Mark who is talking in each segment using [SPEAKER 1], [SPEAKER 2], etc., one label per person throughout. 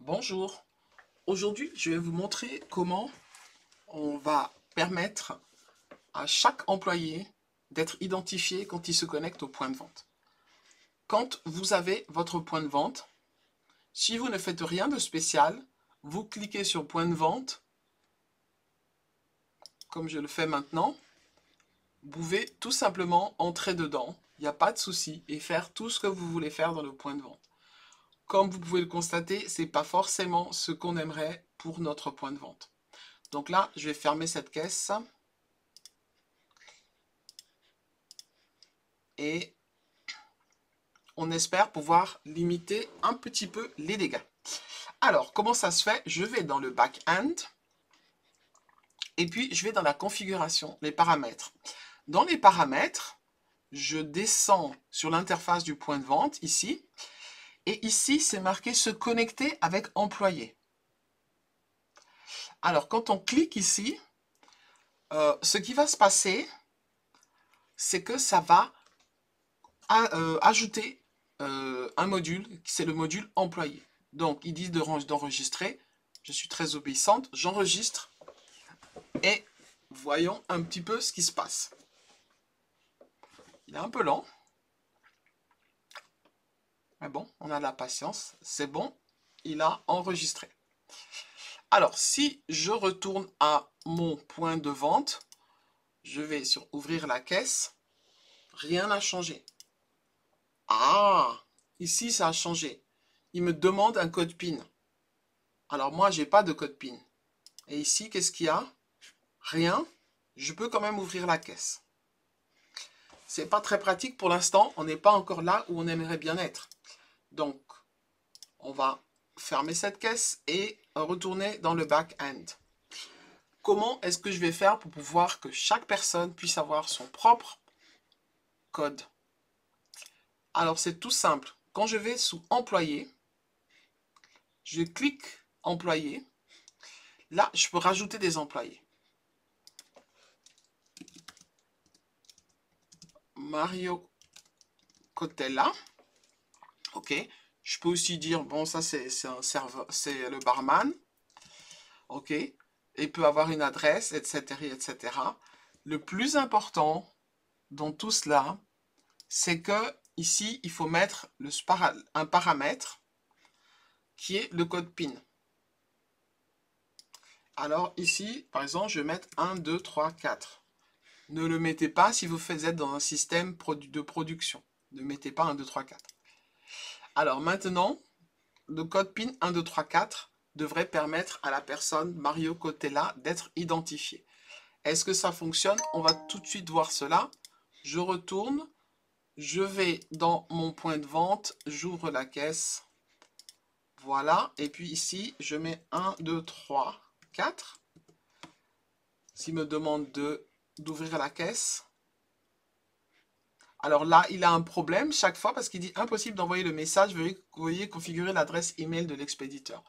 [SPEAKER 1] Bonjour, aujourd'hui je vais vous montrer comment on va permettre à chaque employé d'être identifié quand il se connecte au point de vente. Quand vous avez votre point de vente, si vous ne faites rien de spécial, vous cliquez sur point de vente, comme je le fais maintenant, vous pouvez tout simplement entrer dedans, il n'y a pas de souci, et faire tout ce que vous voulez faire dans le point de vente. Comme vous pouvez le constater, ce n'est pas forcément ce qu'on aimerait pour notre point de vente. Donc là, je vais fermer cette caisse. Et on espère pouvoir limiter un petit peu les dégâts. Alors, comment ça se fait? Je vais dans le back-end. Et puis, je vais dans la configuration, les paramètres. Dans les paramètres, je descends sur l'interface du point de vente, ici. Et ici, c'est marqué « Se connecter avec employé ». Alors, quand on clique ici, ce qui va se passer, c'est que ça va ajouter un module, c'est le module employé. Donc, ils disent d'enregistrer. Je suis très obéissante, j'enregistre. Et voyons un petit peu ce qui se passe. Il est un peu lent. Mais bon, on a de la patience. C'est bon, il a enregistré. Alors, si je retourne à mon point de vente, je vais sur ouvrir la caisse. Rien n'a changé. Ah, ici, ça a changé. Il me demande un code PIN. Alors, moi, j'ai pas de code PIN. Et ici, qu'est-ce qu'il y a? Rien. Je peux quand même ouvrir la caisse. C'est pas très pratique pour l'instant. On n'est pas encore là où on aimerait bien être. Donc, on va fermer cette caisse et retourner dans le back-end. Comment est-ce que je vais faire pour pouvoir que chaque personne puisse avoir son propre code? Alors, c'est tout simple. Quand je vais sous employé, je clique employé. Là, je peux rajouter des employés. Mario Cotella. Ok. Je peux aussi dire, bon, ça c'est un serveur, c'est le barman. Ok. Et il peut avoir une adresse, etc., etc. Le plus important dans tout cela, c'est que ici, il faut mettre un paramètre qui est le code PIN. Alors ici, par exemple, je vais mettre 1, 2, 3, 4. Ne le mettez pas si vous êtes dans un système de production. Ne mettez pas 1, 2, 3, 4. Alors maintenant, le code PIN 1, 2, 3, 4 devrait permettre à la personne Mario Cotella d'être identifiée. Est-ce que ça fonctionne? On va tout de suite voir cela. Je retourne, je vais dans mon point de vente, j'ouvre la caisse. Voilà, et puis ici, je mets 1, 2, 3, 4. S'il me demande d'ouvrir la caisse. Alors là, il a un problème chaque fois parce qu'il dit impossible d'envoyer le message, veuillez configurer l'adresse email de l'expéditeur.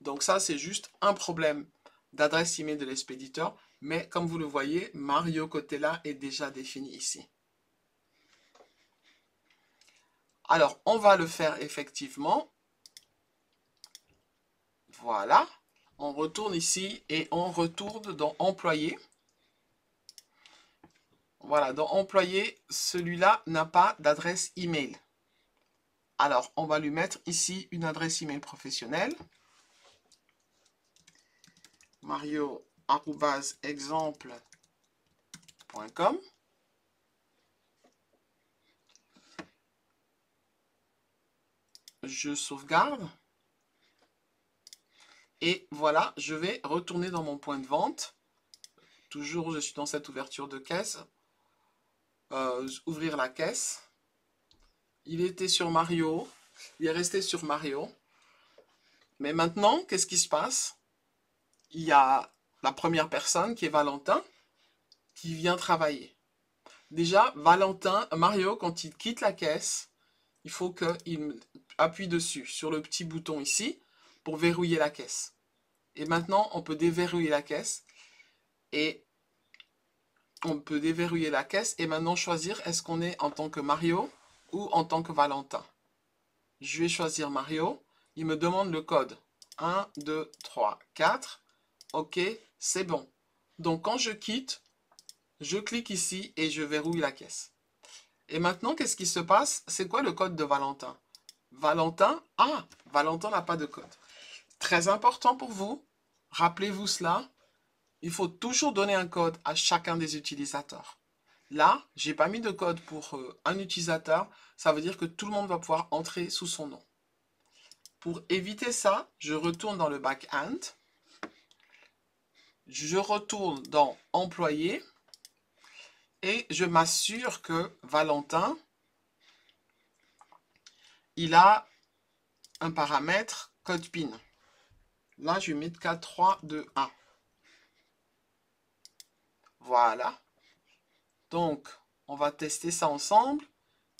[SPEAKER 1] Donc ça, c'est juste un problème d'adresse email de l'expéditeur. Mais comme vous le voyez, Mario Cotella est déjà défini ici. Alors, on va le faire effectivement. Voilà. On retourne ici et on retourne dans Employé. Voilà, dans Employé, celui-là n'a pas d'adresse email. Alors, on va lui mettre ici une adresse email professionnelle. mario@exemple.com. Je sauvegarde. Et voilà, je vais retourner dans mon point de vente. Toujours, je suis dans cette ouverture de caisse. Ouvrir la caisse. Il était sur Mario. Il est resté sur Mario. Mais maintenant, qu'est-ce qui se passe? Il y a la première personne qui est Valentin qui vient travailler. Déjà, Mario, quand il quitte la caisse, il faut qu'il appuie dessus, sur le petit bouton ici, pour verrouiller la caisse. Et maintenant, on peut déverrouiller la caisse. Et on peut déverrouiller la caisse et maintenant choisir est-ce qu'on est en tant que Mario ou en tant que Valentin. Je vais choisir Mario. Il me demande le code. 1, 2, 3, 4. OK, c'est bon. Donc, quand je quitte, je clique ici et je verrouille la caisse. Et maintenant, qu'est-ce qui se passe? C'est quoi le code de Valentin? Valentin n'a pas de code. Très important pour vous, rappelez-vous cela, il faut toujours donner un code à chacun des utilisateurs. Là, j'ai pas mis de code pour un utilisateur, ça veut dire que tout le monde va pouvoir entrer sous son nom. Pour éviter ça, je retourne dans le back-end, je retourne dans employé et je m'assure que Valentin, il a un paramètre code PIN. Là, je vais mettre 4, 3, 2, 1. Voilà. Donc, on va tester ça ensemble.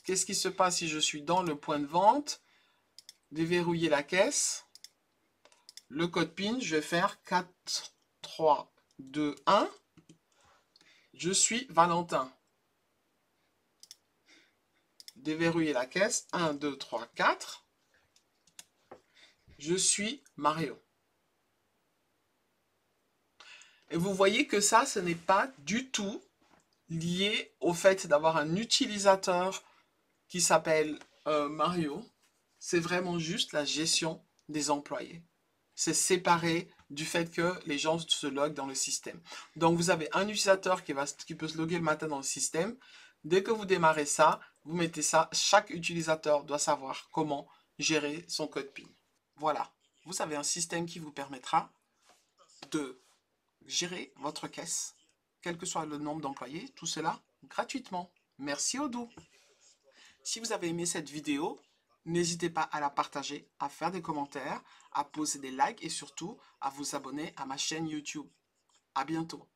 [SPEAKER 1] Qu'est-ce qui se passe si je suis dans le point de vente? Déverrouiller la caisse. Le code PIN, je vais faire 4, 3, 2, 1. Je suis Valentin. Déverrouiller la caisse. 1, 2, 3, 4. Je suis Mario. Et vous voyez que ça, ce n'est pas du tout lié au fait d'avoir un utilisateur qui s'appelle Mario. C'est vraiment juste la gestion des employés. C'est séparé du fait que les gens se loguent dans le système. Donc, vous avez un utilisateur qui peut se loguer le matin dans le système. Dès que vous démarrez ça, vous mettez ça. Chaque utilisateur doit savoir comment gérer son code PIN. Voilà. Vous avez un système qui vous permettra de gérer votre caisse, quel que soit le nombre d'employés, tout cela gratuitement. Merci Odoo. Si vous avez aimé cette vidéo, n'hésitez pas à la partager, à faire des commentaires, à poser des likes et surtout à vous abonner à ma chaîne YouTube. À bientôt.